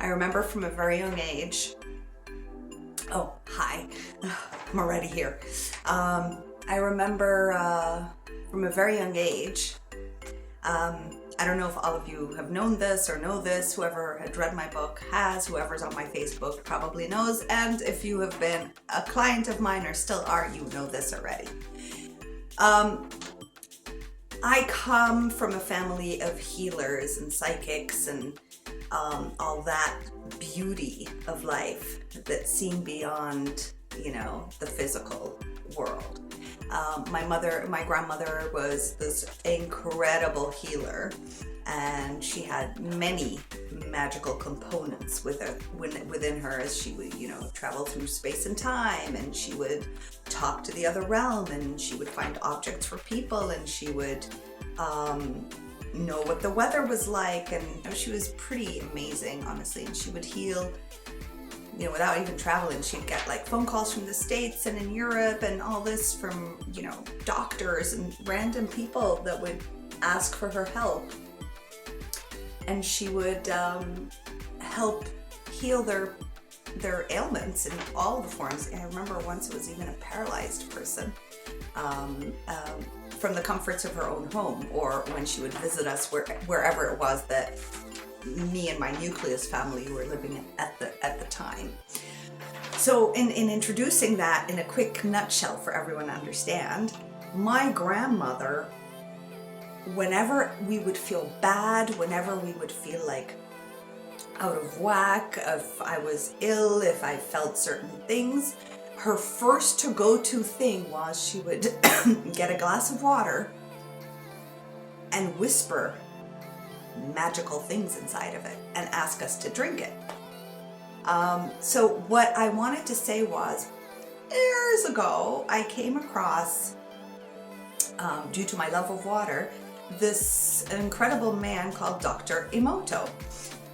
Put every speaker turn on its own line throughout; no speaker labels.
I remember from a very young age, oh, hi, I'm already here. I remember from a very young age, I don't know if all of you have known this or know this, whoever had read my book has, whoever's on my Facebook probably knows, and if you have been a client of mine or still are, you know this already. I come from a family of healers and psychics and all that beauty of life that's seen beyond, the physical world. My grandmother was this incredible healer, and she had many magical components within her as she would, travel through space and time, and she would talk to the other realm, and she would find objects for people, and she would know what the weather was like, and she was pretty amazing, honestly, and she would heal without even traveling. She'd get like phone calls from the States and in Europe and all this from, doctors and random people that would ask for her help. And she would help heal their ailments in all the forms. I remember once it was even a paralyzed person from the comforts of her own home, or when she would visit us wherever it was that me and my nucleus family were living at the time. So in introducing that in a quick nutshell for everyone to understand, my grandmother, whenever we would feel bad, whenever we would feel like out of whack, if I was ill, if I felt certain things, her first to go-to thing was she would get a glass of water and whisper magical things inside of it and ask us to drink it. So what I wanted to say was, years ago, I came across, due to my love of water, this incredible man called Dr. Emoto.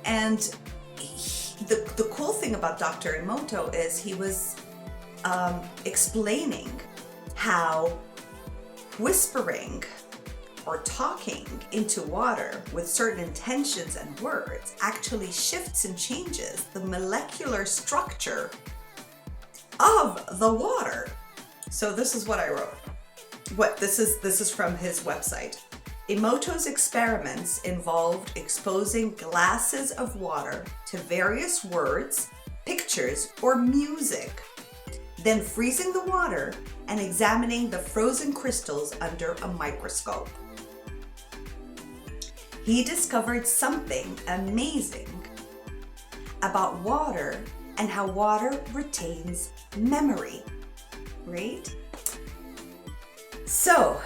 And the cool thing about Dr. Emoto is he was explaining how whispering or talking into water with certain intentions and words actually shifts and changes the molecular structure of the water. So this is what I wrote. This is from his website. Emoto's experiments involved exposing glasses of water to various words, pictures, or music, then freezing the water and examining the frozen crystals under a microscope. He discovered something amazing about water and how water retains memory, right? So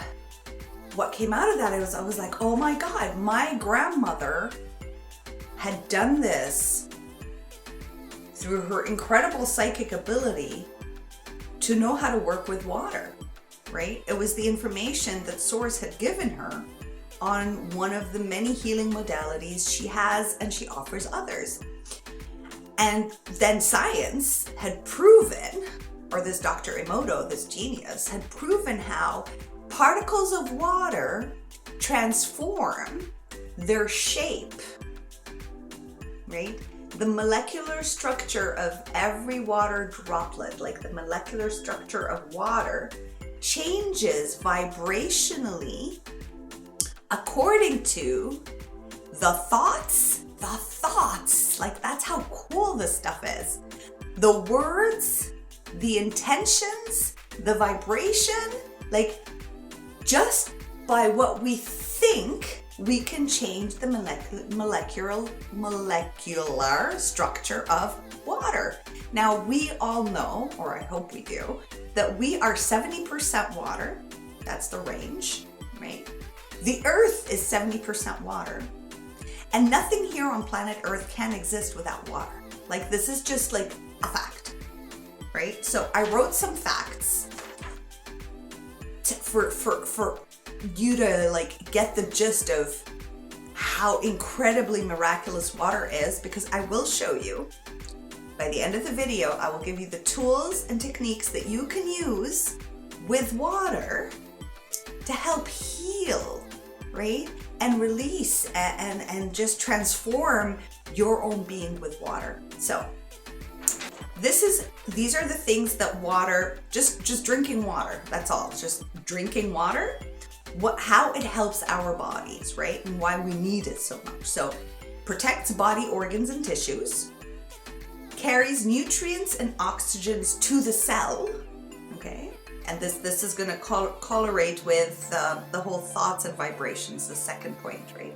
what came out of that, I was like, oh my God, my grandmother had done this through her incredible psychic ability to know how to work with water, right? It was the information that Source had given her on one of the many healing modalities she has and she offers others. And then science had proven, or this Dr. Emoto, this genius, had proven how particles of water transform their shape, right? The molecular structure of every water droplet, like the molecular structure of water, changes vibrationally according to the thoughts, like that's how cool this stuff is. The words, the intentions, the vibration, like just by what we think, we can change the molecular structure of water. Now we all know, or I hope we do, that we are 70% water. That's the range, right? The earth is 70% water, and nothing here on planet Earth can exist without water. Like this is just like a fact, right? So I wrote some facts for you to like get the gist of how incredibly miraculous water is, because I will show you by the end of the video. I will give you the tools and techniques that you can use with water to help heal right? And release and just transform your own being with water. So these are the things that water, just drinking water, that's all, just drinking water, how it helps our bodies, right? And why we need it so much. So protects body organs and tissues, carries nutrients and oxygens to the cell, okay? And this is going to correlate with the whole thoughts and vibrations, the second point, right?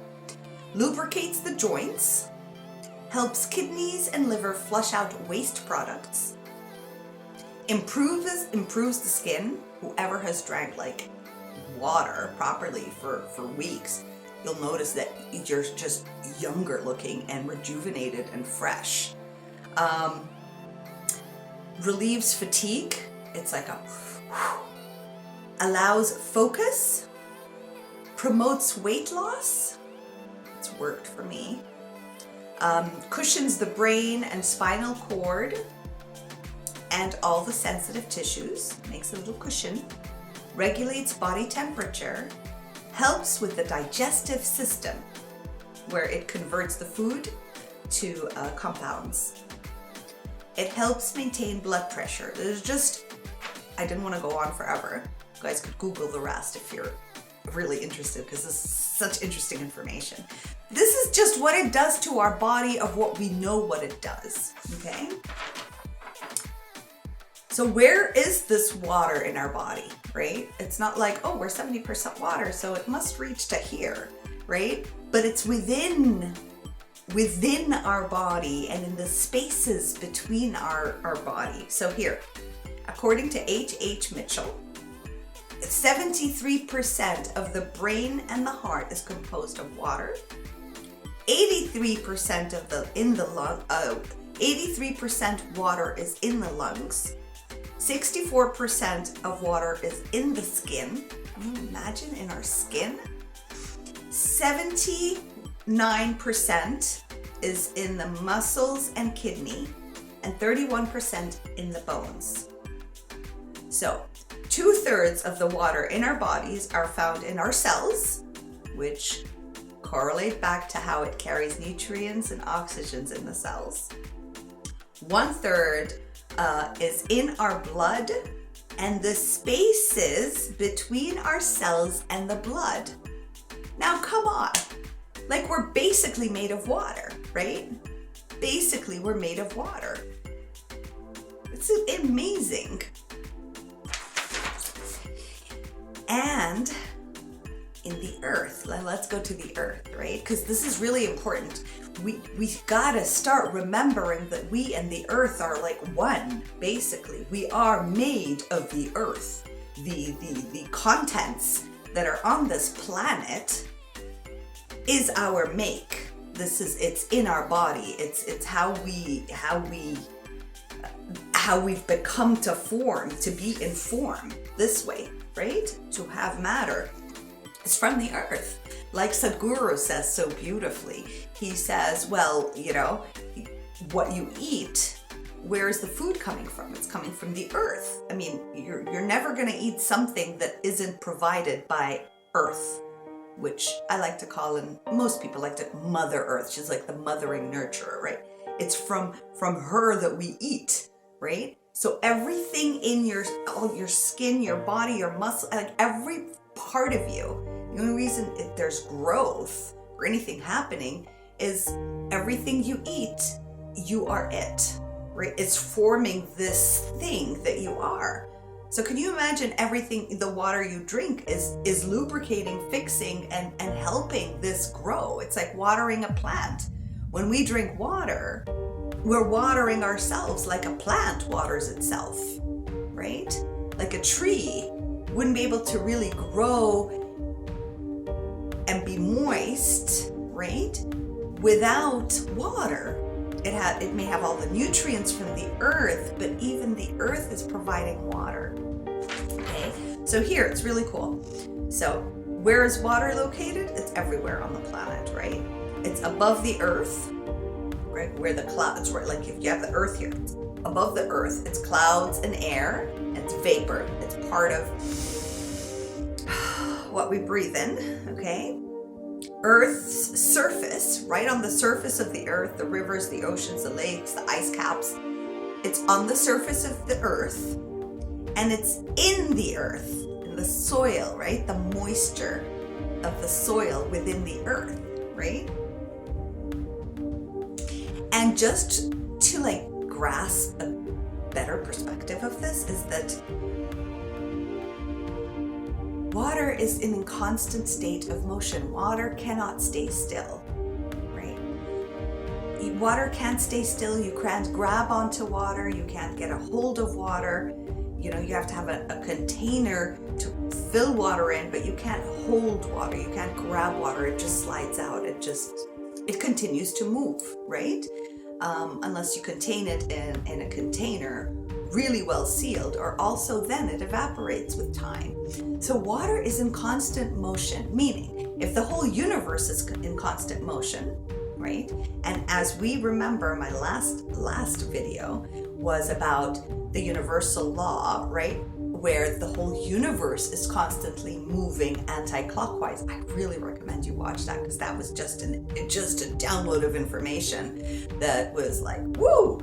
Lubricates the joints, helps kidneys and liver flush out waste products, improves the skin. Whoever has drank like water properly for weeks, you'll notice that you're just younger looking and rejuvenated and fresh. Relieves fatigue. It's like allows focus, promotes weight loss. It's worked for me. Cushions the brain and spinal cord and all the sensitive tissues, makes a little cushion, regulates body temperature, helps with the digestive system, where it converts the food to compounds. It helps maintain blood pressure. I didn't want to go on forever. You guys could Google the rest if you're really interested, because this is such interesting information. This is just what it does to our body of what we know what it does, okay? So where is this water in our body, right? It's not like, oh, we're 70% water, so it must reach to here, right? But it's within our body and in the spaces between our body. So here, according to H. Mitchell, 73% of the brain and the heart is composed of water. 83% 83% water is in the lungs. 64% of water is in the skin. Can you imagine, in our skin? 79% is in the muscles and kidney, and 31% in the bones. So 2/3 of the water in our bodies are found in our cells, which correlate back to how it carries nutrients and oxygens in the cells. 1/3 is in our blood and the spaces between our cells and the blood. Now, come on. Like, we're basically made of water, right? Basically, we're made of water. It's amazing. And in the earth, let's go to the earth, right? Because this is really important. We gotta start remembering that we and the earth are like one, basically. We are made of the earth. The contents that are on this planet is our make. It's in our body. It's how we've become to form, to be in form this way, right? To have matter. It's from the earth. Like Sadhguru says so beautifully. He says, well, what you eat, where is the food coming from? It's coming from the earth. I mean, you're never going to eat something that isn't provided by earth, which I like to call, and most people like to, Mother Earth. She's like the mothering nurturer, right? It's from her that we eat, right? So everything in all your skin, your body, your muscle, like every part of you, the only reason there's growth or anything happening is everything you eat, you are it, right? It's forming this thing that you are. So can you imagine everything, the water you drink is lubricating, fixing, and helping this grow? It's like watering a plant. When we drink water, we're watering ourselves like a plant waters itself, right? Like a tree wouldn't be able to really grow and be moist, right? Without water. It may have all the nutrients from the earth, but even the earth is providing water. Okay, so here it's really cool. So where is water located? It's everywhere on the planet, right? It's above the earth, right? Where the clouds, right? Like if you have the earth here, it's above the earth, it's clouds and air, and it's vapor. It's part of what we breathe in, okay? Earth's surface, right on the surface of the Earth, the rivers, the oceans, the lakes, the ice caps, it's on the surface of the Earth, and it's in the Earth, in the soil, right? The moisture of the soil within the Earth, right? And just to like grasp a better perspective of this is that water is in a constant state of motion. Water cannot stay still, right? Water can't stay still. You can't grab onto water. You can't get a hold of water. You know, you have to have a container to fill water in, but you can't hold water. You can't grab water. It just slides out. It continues to move, right? Unless you contain it in a container really well sealed, or also then it evaporates with time. So water is in constant motion, meaning if the whole universe is in constant motion, right? And as we remember, my last video was about the universal law, right? Where the whole universe is constantly moving anti-clockwise. I really recommend you watch that, because that was just a download of information that was like, woo!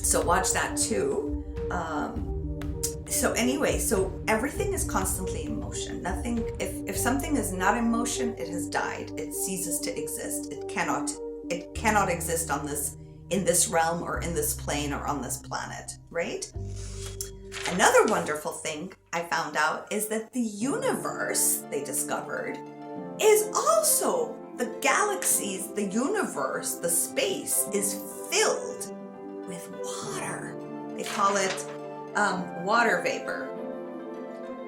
So watch that too. So anyway, so everything is constantly in motion. Nothing, if something is not in motion, it has died. It ceases to exist. It cannot exist in this realm or in this plane or on this planet, right? Another wonderful thing I found out is that the universe, they discovered, is also the galaxies, the universe, the space is filled with water. They call it water vapor.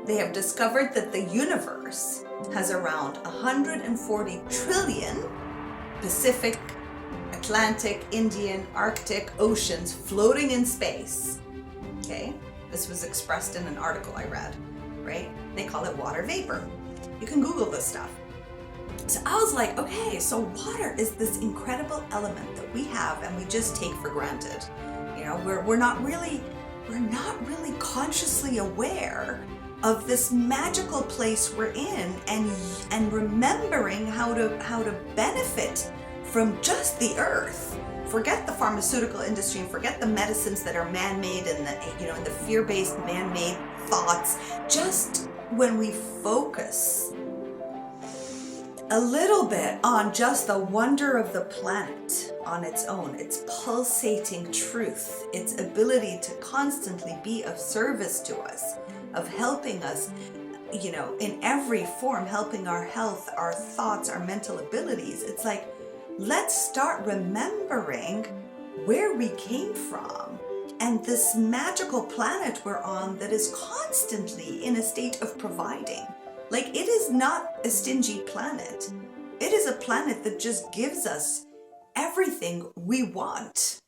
They have discovered that the universe has around 140 trillion Pacific, Atlantic, Indian, Arctic oceans floating in space. Okay, this was expressed in an article I read, right? They call it water vapor. You can Google this stuff. So I was like, okay, so water is this incredible element that we have and we just take for granted. You know, we're not really consciously aware of this magical place we're in, and remembering how to benefit from just the earth. Forget the pharmaceutical industry and forget the medicines that are man-made and the fear-based man-made thoughts. Just when we focus a little bit on just the wonder of the planet on its own, its pulsating truth, its ability to constantly be of service to us, of helping us, you know, in every form, helping our health, our thoughts, our mental abilities. It's like, let's start remembering where we came from and this magical planet we're on that is constantly in a state of providing. Like, it is not a stingy planet. It is a planet that just gives us everything we want,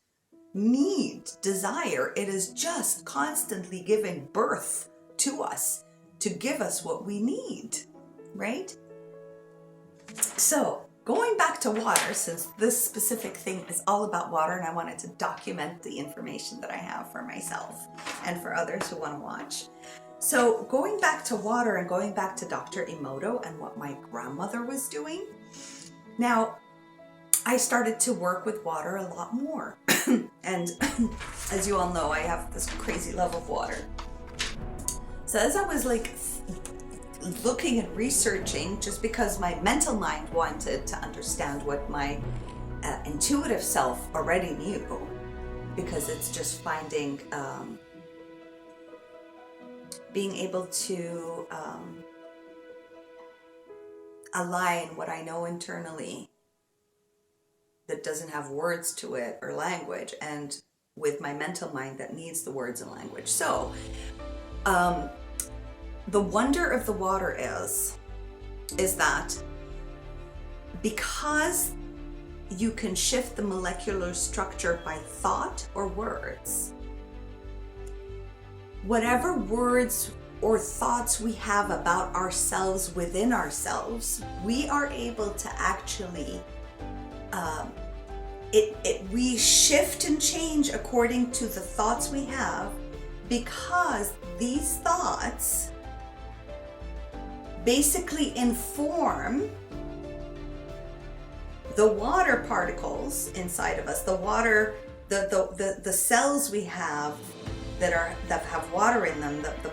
need, desire. It is just constantly giving birth to us to give us what we need, right? So going back to water, since this specific thing is all about water and I wanted to document the information that I have for myself and for others who want to watch. So going back to water and going back to Dr. Emoto and what my grandmother was doing. Now, I started to work with water a lot more. And as you all know, I have this crazy love of water. So as I was like looking and researching, just because my mental mind wanted to understand what my intuitive self already knew, because it's just finding being able to align what I know internally that doesn't have words to it or language, and with my mental mind that needs the words and language. So the wonder of the water is that because you can shift the molecular structure by thought or words, whatever words or thoughts we have about ourselves within ourselves, we are able to actually we shift and change according to the thoughts we have, because these thoughts basically inform the water particles inside of us, the water, the cells we have that have water in them, the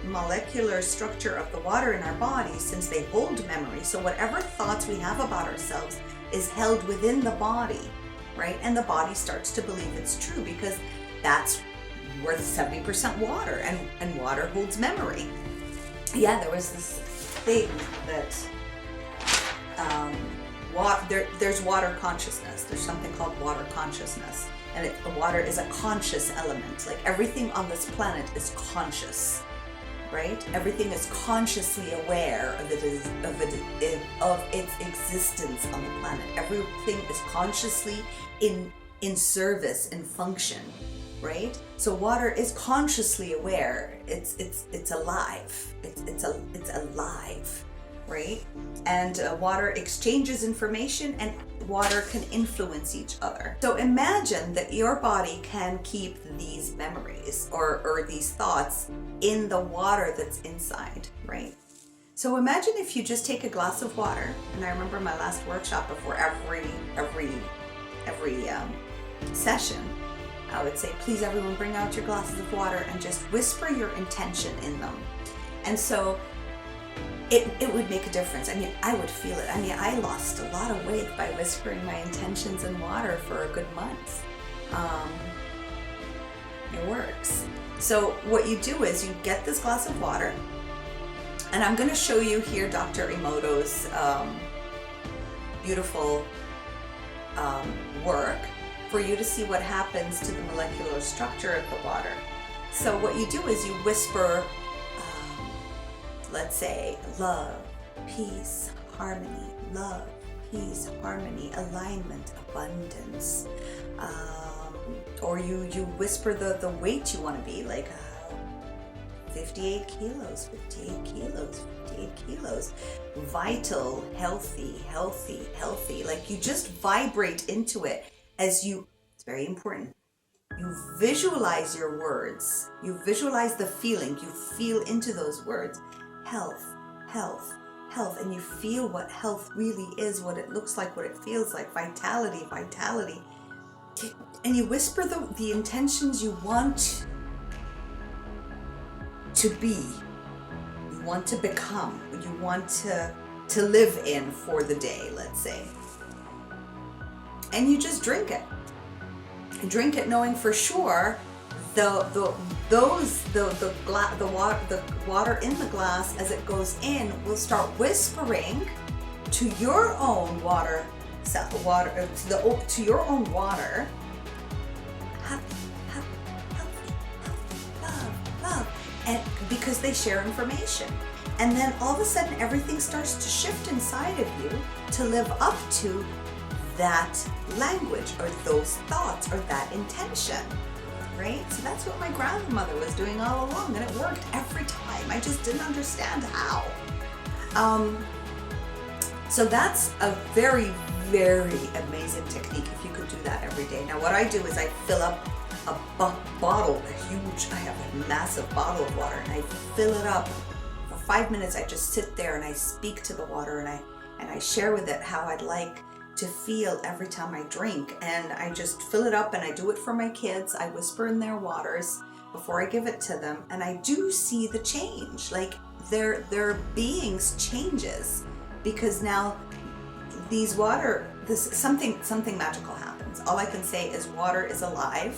molecular structure of the water in our body, since they hold memory. So whatever thoughts we have about ourselves is held within the body, right? And the body starts to believe it's true because that's worth 70% water, and water holds memory. Yeah, there was this thing that there's water consciousness. There's something called water consciousness, and water is a conscious element. Like everything on this planet is conscious, right? Everything is consciously aware of its existence on the planet. Everything is consciously in service, in function, right? So water is consciously aware. It's alive. It's alive, right? And water exchanges information, and water can influence each other. So imagine that your body can keep these memories or these thoughts in the water that's inside, right? So imagine if you just take a glass of water, and I remember my last workshop, before every session, I would say, please everyone bring out your glasses of water and just whisper your intention in them. And so it would make a difference. I mean, I would feel it. I mean, I lost a lot of weight by whispering my intentions in water for a good month. It works. So what you do is you get this glass of water, and I'm going to show you here Dr. Emoto's beautiful work for you to see what happens to the molecular structure of the water. So what you do is you whisper, let's say, love, peace, harmony, love, peace, harmony, alignment, abundance. Or you whisper the weight you want to be, like 58 kilos, 58 kilos, 58 kilos. Vital, healthy, healthy, healthy. Like you just vibrate into it as you, it's very important. You visualize your words. You visualize the feeling. You feel into those words. Health, health, health. And you feel what health really is, what it looks like, what it feels like. Vitality, vitality. And you whisper the intentions you want to be, you want to become, you want to live in for the day, let's say. And you just drink it. And drink it knowing for sure the water in the glass as it goes in will start whispering to your own water, to your own water, happy, happy, healthy, healthy, love, love. And because they share information. And then all of a sudden everything starts to shift inside of you to live up to that language or those thoughts or that intention, right? So that's what my grandmother was doing all along, and it worked every time. I just didn't understand how. So that's a very, very amazing technique if you could do that every day. Now what I do is I fill up a bottle, I have a massive bottle of water, and I fill it up. For 5 minutes I just sit there and I speak to the water, and I share with it how I'd like to feel every time I drink. And I just fill it up, and I do it for my kids. I whisper in their waters before I give it to them, and I do see the change. Like their beings changes, because now these water, something magical happens. All I can say is water is alive.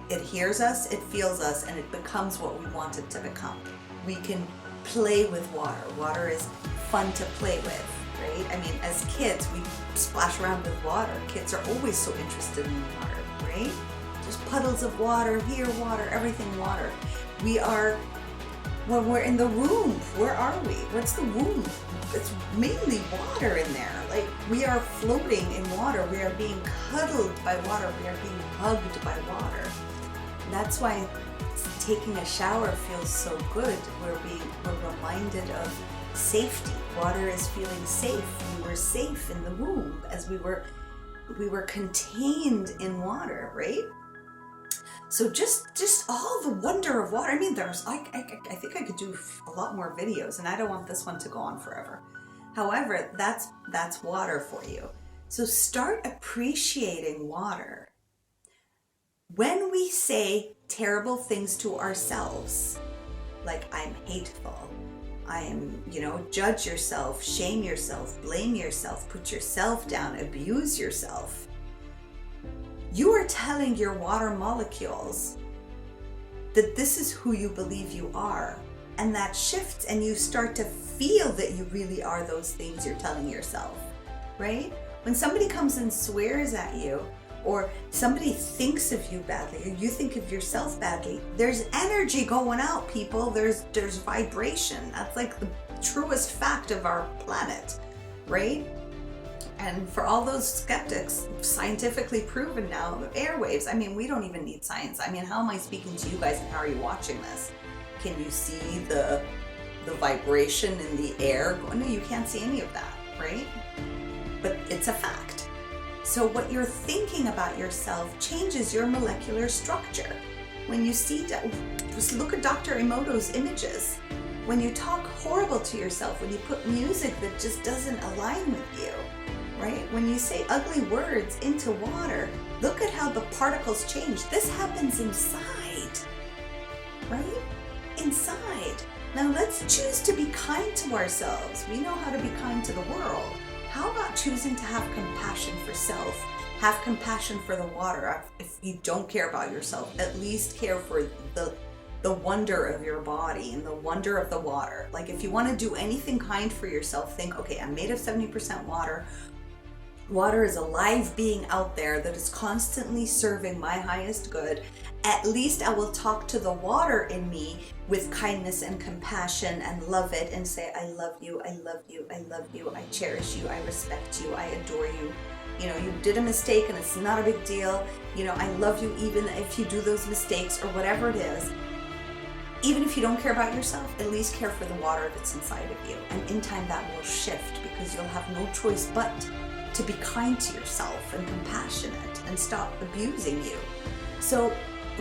It hears us, it feels us, and it becomes what we want it to become. We can play with water. Water is fun to play with, right? I mean, as kids, we splash around with water. Kids are always so interested in water, right? There's puddles of water, here water, everything water. When we're in the womb, where are we? What's the womb? It's mainly water in there. Like, we are floating in water. We are being cuddled by water. We are being hugged by water. And that's why taking a shower feels so good. We're reminded of safety. Water is feeling safe. We were safe in the womb as we were contained in water, right? So just all the wonder of water. I mean, I think I could do a lot more videos, and I don't want this one to go on forever. However, that's water for you. So start appreciating water. When we say terrible things to ourselves, like I'm hateful, I am, judge yourself, shame yourself, blame yourself, put yourself down, abuse yourself, you are telling your water molecules that this is who you believe you are. And that shifts, and you start to feel that you really are those things you're telling yourself, right? When somebody comes and swears at you, or somebody thinks of you badly, or you think of yourself badly, there's energy going out, people. There's vibration. That's like the truest fact of our planet, right? And for all those skeptics, scientifically proven now, airwaves, I mean, we don't even need science. I mean, how am I speaking to you guys, and how are you watching this? Can you see the vibration in the air? No, you can't see any of that, right? But it's a fact. So what you're thinking about yourself changes your molecular structure. When you see, just look at Dr. Emoto's images. When you talk horrible to yourself, when you put music that just doesn't align with you, right? When you say ugly words into water, look at how the particles change. This happens inside, right? Inside. Now let's choose to be kind to ourselves. We know how to be kind to the world. How about choosing to have compassion for self? Have compassion for the water. If you don't care about yourself, at least care for the wonder of your body and the wonder of the water. Like, if you want to do anything kind for yourself, think, okay, I'm made of 70% water. Water is a live being out there that is constantly serving my highest good. At least I will talk to the water in me with kindness and compassion and love it, and say, I love you, I love you, I love you, I cherish you, I respect you, I adore you. You did a mistake and it's not a big deal. I love you even if you do those mistakes, or whatever it is. Even if you don't care about yourself, at least care for the water that's inside of you. And in time that will shift, because you'll have no choice but to be kind to yourself and compassionate and stop abusing you. So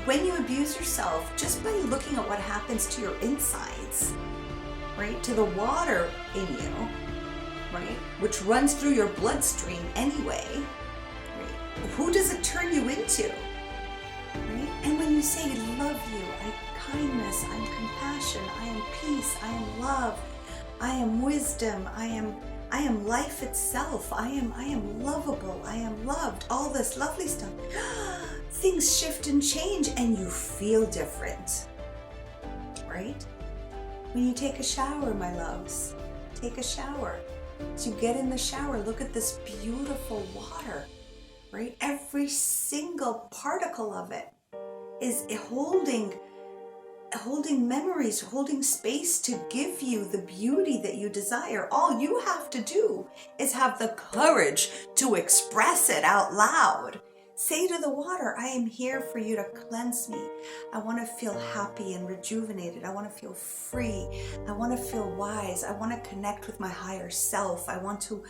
when you abuse yourself, just by looking at what happens to your insides, right, to the water in you, right, which runs through your bloodstream anyway, right, who does it turn you into, right? And when you say love you, kindness, I am compassion, I am peace, I am love, I am wisdom, I am life itself, I am lovable, I am loved, all this lovely stuff. Things shift and change, and you feel different, right? When you take a shower, my loves, take a shower. So you get in the shower, look at this beautiful water, right? Every single particle of it is holding memories, holding space to give you the beauty that you desire. All you have to do is have the courage to express it out loud. Say to the water, I am here for you to cleanse me. I want to feel happy and rejuvenated. I want to feel free. I want to feel wise. I want to connect with my higher self. I want to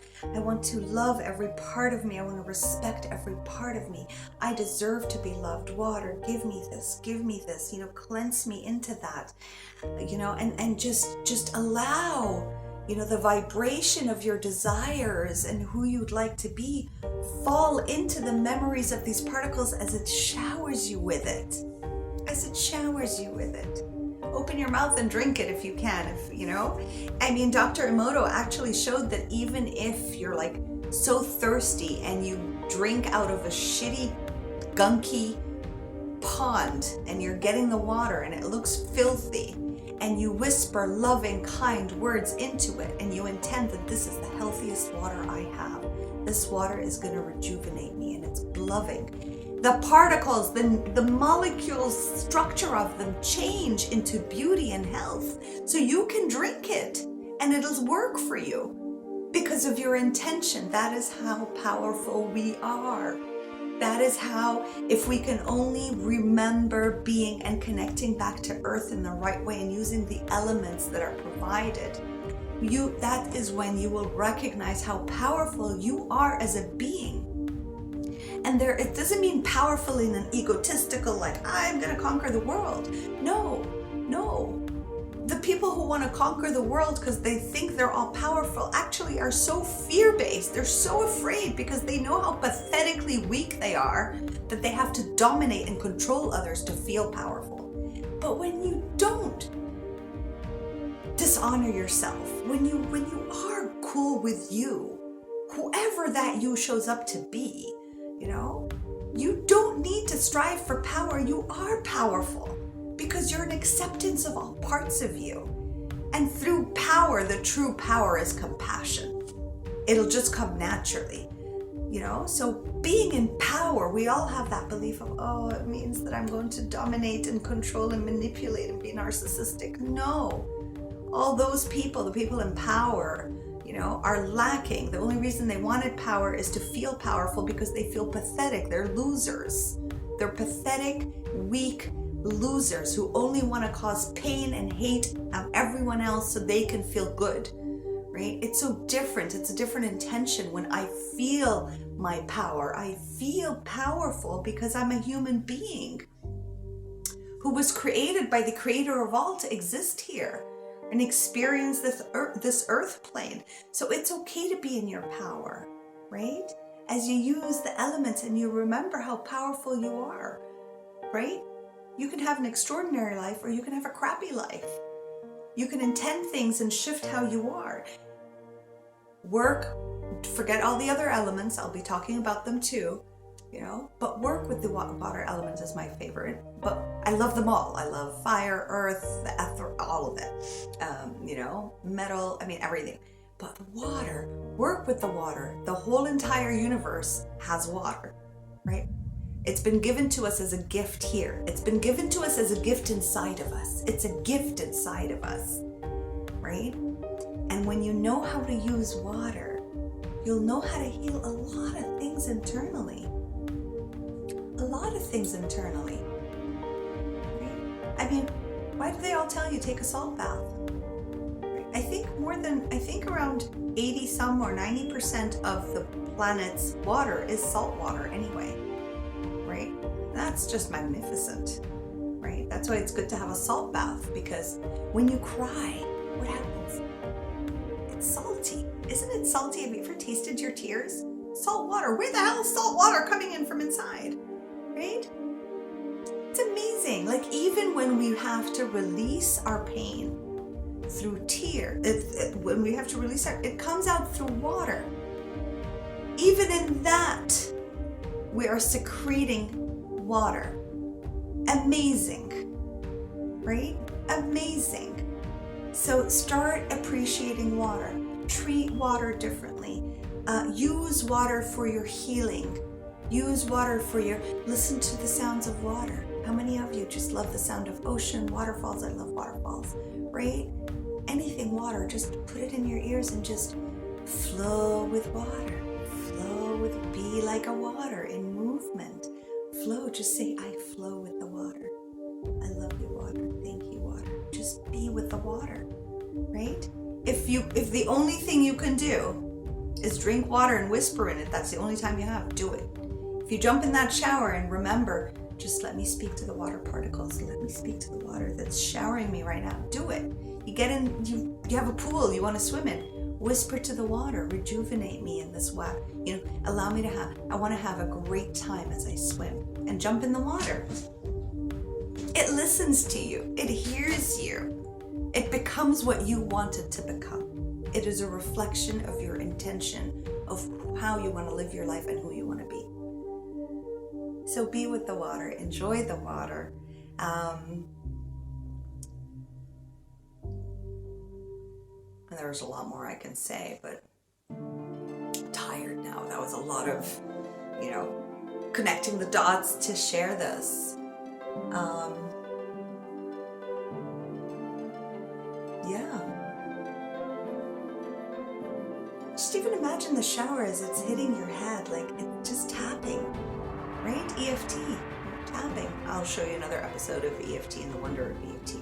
love every part of me. I want to respect every part of me. I deserve to be loved. Water, give me this, cleanse me into that, and just allow, the vibration of your desires and who you'd like to be fall into the memories of these particles as it showers you with it. Open your mouth and drink it if you can, Dr. Emoto actually showed that even if you're like so thirsty and you drink out of a shitty, gunky pond and you're getting the water and it looks filthy, and you whisper loving, kind words into it, and you intend that this is the healthiest water I have. This water is going to rejuvenate me, and it's loving. The particles, the molecules, structure of them change into beauty and health. So you can drink it, and it'll work for you because of your intention. That is how powerful we are. That is how, if we can only remember being and connecting back to earth in the right way and using the elements that are provided, that is when you will recognize how powerful you are as a being. And it doesn't mean powerful in an egotistical, like, I'm going to conquer the world. No. The people who want to conquer the world because they think they're all powerful actually are so fear-based. They're so afraid because they know how pathetically weak they are that they have to dominate and control others to feel powerful. But when you don't dishonor yourself, when you are cool with you, whoever that you shows up to be, you don't need to strive for power. You are powerful because you're an acceptance of all parts of you. And through power, the true power is compassion. It'll just come naturally, So being in power, we all have that belief of, it means that I'm going to dominate and control and manipulate and be narcissistic. No. All those people, the people in power, are lacking. The only reason they wanted power is to feel powerful because they feel pathetic. They're losers. They're pathetic, weak losers who only want to cause pain and hate of everyone else so they can feel good, right? It's so different. It's a different intention when I feel my power. I feel powerful because I'm a human being who was created by the creator of all to exist here and experience this earth plane. So it's okay to be in your power, right? As you use the elements and you remember how powerful you are, right? You can have an extraordinary life or you can have a crappy life. You can intend things and shift how you are. Work, forget all the other elements. I'll be talking about them too, but work with the water element is my favorite. But I love them all. I love fire, earth, the ether, all of it. Metal, everything. But water, work with the water. The whole entire universe has water, right? It's been given to us as a gift here. It's been given to us as a gift inside of us. It's a gift inside of us, right? And when you know how to use water, you'll know how to heal a lot of things internally. A lot of things internally. Right? Why do they all tell you take a salt bath? Right? I think around 80 some or 90% of the planet's water is salt water anyway. Right? That's just magnificent, right? That's why it's good to have a salt bath, because when you cry, what happens? It's salty. Isn't it salty? Have you ever tasted your tears? Salt water. Where the hell is salt water coming in from inside? Right? It's amazing. Like, even when we have to release our pain through when we have to release it comes out through water. Even in that, we are secreting water. Amazing, right? Amazing. So start appreciating water. Treat water differently. Use water for your healing. Use water for listen to the sounds of water. How many of you just love the sound of ocean, waterfalls? I love waterfalls, right? Anything water, just put it in your ears and just flow with water. Be like a water in movement. Flow, just say, I flow with the water. I love you, water. Thank you, water. Just be with the water, right? If the only thing you can do is drink water and whisper in it, that's the only time you have, do it. If you jump in that shower and remember, just let me speak to the water particles. Let me speak to the water that's showering me right now. Do it. You get in, you have a pool you want to swim in. Whisper to the water, rejuvenate me in this way. Allow me I want to have a great time as I swim, and jump in the water. It listens to you. It hears you. It becomes what you want it to become. It is a reflection of your intention of how you want to live your life and who you want to be. So be with the water. Enjoy the water. And there's a lot more I can say, but I'm tired now. That was a lot of, connecting the dots to share this. Just even imagine the shower as it's hitting your head, like it's just tapping, right? EFT, tapping. I'll show you another episode of EFT and the wonder of EFT,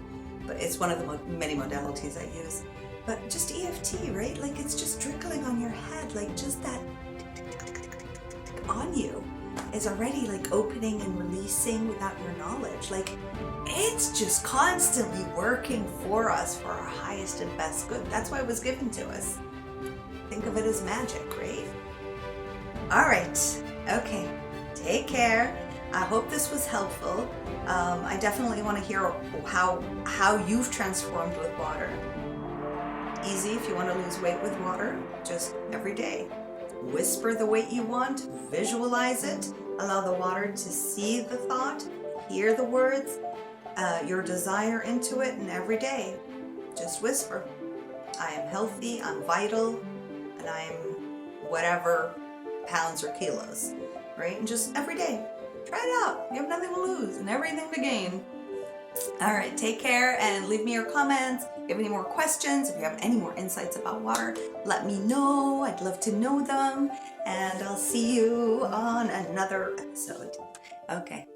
but it's one of the many modalities I use. But just EFT, right? Like it's just trickling on your head, like just that on you. is already like opening and releasing without your knowledge. Like, it's just constantly working for us for our highest and best good. That's why it was given to us. Think of it as magic, right? All right. Okay. Take care. I hope this was helpful. I definitely want to hear how you've transformed with water. Easy if you want to lose weight with water, just every day. Whisper the weight you want, visualize it, allow the water to see the thought, hear the words, your desire into it, and every day, just whisper, I am healthy, I'm vital, and I'm whatever pounds or kilos, right? And just every day, try it out. You have nothing to lose and everything to gain. All right, take care and leave me your comments. If you have any more questions, if you have any more insights about water, let me know. I'd love to know them. And I'll see you on another episode. Okay.